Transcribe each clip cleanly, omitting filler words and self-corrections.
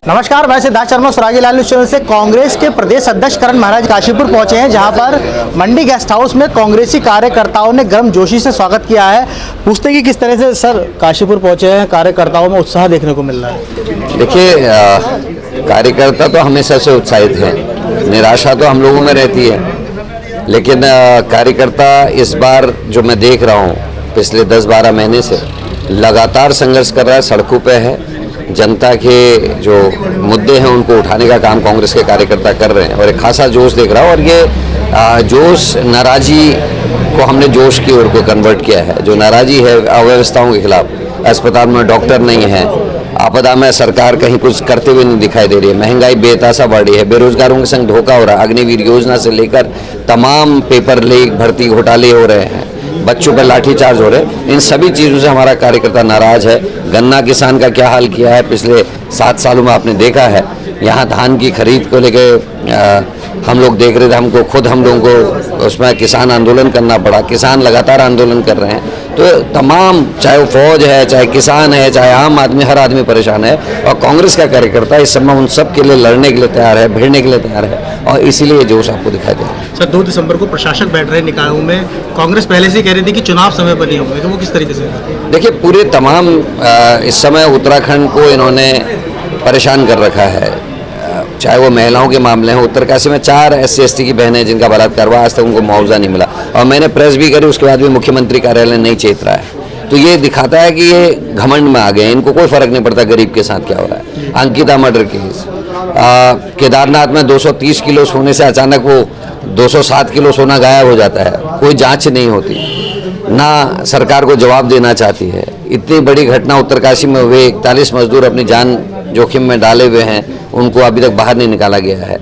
नमस्कार, मैं सिद्धार्थ शर्मा सुरागी लाल news channel से। कांग्रेस के प्रदेश अध्यक्ष करण महाराज काशीपुर पहुंचे हैं, जहां पर मंडी गेस्ट हाउस में कांग्रेसी कार्यकर्ताओं ने गर्मजोशी से स्वागत किया है। पूछते कि किस तरह से सर काशीपुर पहुंचे हैं, कार्यकर्ताओं में उत्साह देखने को मिल रहा है। देखिए, कार्यकर्ता तो हमेशा से उत्साहित हैं, निराशा तो हम लोगों में रहती है, लेकिन कार्यकर्ता इस बार जो मैं देख रहा हूँ पिछले 10-12 महीने से लगातार संघर्ष कर रहा है, सड़कों पे है। जनता के जो मुद्दे हैं उनको उठाने का काम कांग्रेस के कार्यकर्ता कर रहे हैं और एक खासा जोश देख रहा हूँ। और ये जोश नाराजी को हमने जोश की ओर को कन्वर्ट किया है। जो नाराजी है अव्यवस्थाओं के खिलाफ, अस्पताल में डॉक्टर नहीं है, आपदा में सरकार कहीं कुछ करते हुए नहीं दिखाई दे रही है, महंगाई बेतहाशा बढ़ रही है, बेरोजगारों के संग धोखा हो रहा है, अग्निवीर योजना से लेकर तमाम पेपर लीक, भर्ती घोटाले हो रहे हैं, बच्चों पर लाठीचार्ज हो रहे हैं। इन सभी चीज़ों से हमारा कार्यकर्ता नाराज है। गन्ना किसान का क्या हाल किया है पिछले 7 सालों में आपने देखा है। यहाँ धान की खरीद को लेके हम लोग देख रहे थे, हम लोगों को उसमें किसान आंदोलन करना पड़ा। किसान लगातार आंदोलन कर रहे हैं। तो तमाम, चाहे वो फौज है, चाहे किसान है, चाहे आम आदमी, हर आदमी परेशान है। और कांग्रेस का कार्यकर्ता इस समय उन सब के लिए लड़ने के लिए तैयार है, भिड़ने के लिए तैयार है, और इसीलिए जोश आपको दिखाई दे रहा है। सर, 2 दिसंबर को प्रशासक बैठ रहे निकायों में, कांग्रेस पहले से कह रही थी कि चुनाव समय पर नहीं होंगे, तो वो किस तरीके से? देखिए, पूरे तमाम इस समय उत्तराखंड को इन्होंने परेशान कर रखा है। चाहे वो महिलाओं के मामले हैं, उत्तरकाशी में 4 SC/ST की बहनें जिनका बलात्कार हुआ, आज तक उनको मुआवजा नहीं मिला, और मैंने प्रेस भी करी, उसके बाद भी मुख्यमंत्री कार्यालय नहीं चेत रहा है। तो ये दिखाता है कि ये घमंड में आ गए, इनको कोई फर्क नहीं पड़ता गरीब के साथ क्या हो रहा है। अंकिता मर्डर केस, केदारनाथ में 230 किलो सोने से अचानक वो 207 किलो सोना गायब हो जाता है, कोई जांच नहीं होती, ना सरकार को जवाब देना चाहती है। इतनी बड़ी घटना उत्तरकाशी में हुए, 41 मजदूर अपनी जान जोखिम में डाले हुए हैं, उनको अभी तक बाहर नहीं निकाला गया है।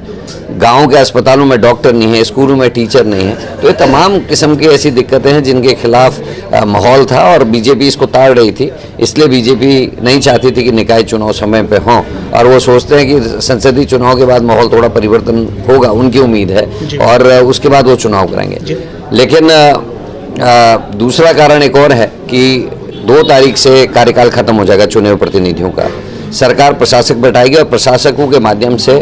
गांव के अस्पतालों में डॉक्टर नहीं है, स्कूलों में टीचर नहीं है। तो ये तमाम किस्म की ऐसी दिक्कतें हैं जिनके खिलाफ माहौल था, और बीजेपी इसको ताड़ रही थी। इसलिए बीजेपी नहीं चाहती थी कि निकाय चुनाव समय पे हों, और वो सोचते हैं कि संसदीय चुनाव के बाद माहौल थोड़ा परिवर्तन होगा, उनकी उम्मीद है, और उसके बाद वो चुनाव कराएंगे। लेकिन दूसरा कारण एक और है कि 2 तारीख से कार्यकाल खत्म हो जाएगा चुने हुए प्रतिनिधियों का। सरकार प्रशासक बैठाएगी और प्रशासकों के माध्यम से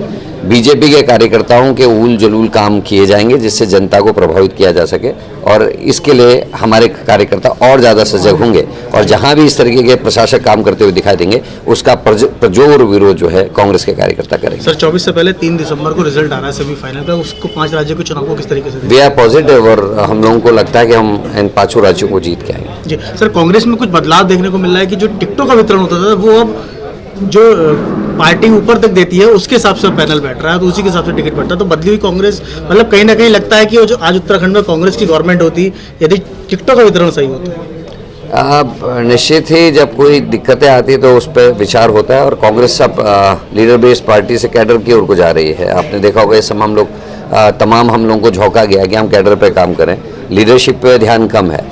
बीजेपी के कार्यकर्ताओं के उल जलूल काम किए जाएंगे, जिससे जनता को प्रभावित किया जा सके। और इसके लिए हमारे कार्यकर्ता और ज़्यादा सजग होंगे, और जहां भी इस तरीके के प्रशासक काम करते हुए दिखाई देंगे, उसका प्रजोर विरोध जो है कांग्रेस के कार्यकर्ता करेंगे। सर, 24 से पहले 3 दिसंबर को रिजल्ट आ रहा है सेमीफाइनल का, उसको 5 राज्यों के चुनाव को किस तरीके से? वी आर पॉजिटिव, और हम लोगों को लगता है कि हम इन 5 राज्यों को जीत के आएंगे। जी सर, कांग्रेस में कुछ बदलाव देखने को मिल रहा है कि जो टिकटों का वितरण होता था वो अब जो पार्टी ऊपर तक देती है उसके हिसाब से पैनल बैठ रहा है, तो उसी के हिसाब से टिकट बढ़ता है। तो बदली हुई कांग्रेस, मतलब कहीं ना कहीं लगता है कि वो जो आज उत्तराखंड में कांग्रेस की गवर्नमेंट होती यदि टिकटों का वितरण सही होता है। निश्चित ही जब कोई दिक्कतें आती है तो उस पर विचार होता है, और कांग्रेस सब लीडर बेस्ड पार्टी से कैडर की ओर को जा रही है। आपने देखा होगा इस समय हम लोगों को झोंका गया कि हम कैडर पे काम करें, लीडरशिप पे ध्यान कम है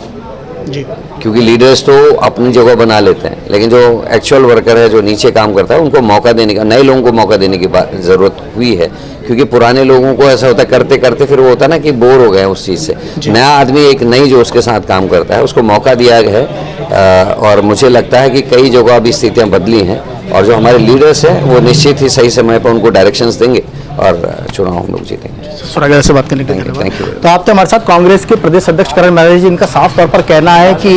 जी, क्योंकि लीडर्स तो अपनी जगह बना लेते हैं, लेकिन जो एक्चुअल वर्कर है, जो नीचे काम करता है, उनको मौका देने का, नए लोगों को मौका देने की ज़रूरत हुई है। क्योंकि पुराने लोगों को ऐसा होता है, करते करते फिर वो होता है ना कि बोर हो गए उस चीज़ से। नया आदमी एक नई जो उसके साथ काम करता है, उसको मौका दिया गया है। और मुझे लगता है कि कई जगह अभी स्थितियाँ बदली हैं, और जो हमारे लीडर्स हैं वो निश्चित ही सही समय पर उनको डायरेक्शंस देंगे, और चुनाव हम लोग जीतेंगे। सुरागी से बात करने के लिए थैंक यू। तो आप हमारे साथ कांग्रेस के प्रदेश अध्यक्ष करण महाराज जी, इनका साफ तौर पर कहना है कि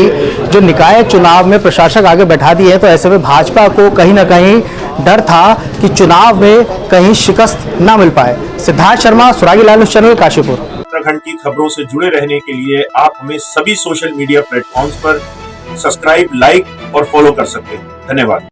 जो निकाय चुनाव में प्रशासक आगे बैठा दिए हैं, तो ऐसे में भाजपा को कहीं ना कहीं डर था कि चुनाव में कहीं शिकस्त ना मिल पाए। सिद्धार्थ शर्मा, सुरागी लाल न्यूज़ चैनल, काशीपुर। उत्तराखंड की खबरों से जुड़े रहने के लिए आप हमें सभी सोशल मीडिया प्लेटफॉर्म्स पर सब्सक्राइब, लाइक और फॉलो कर सकते हैं। धन्यवाद।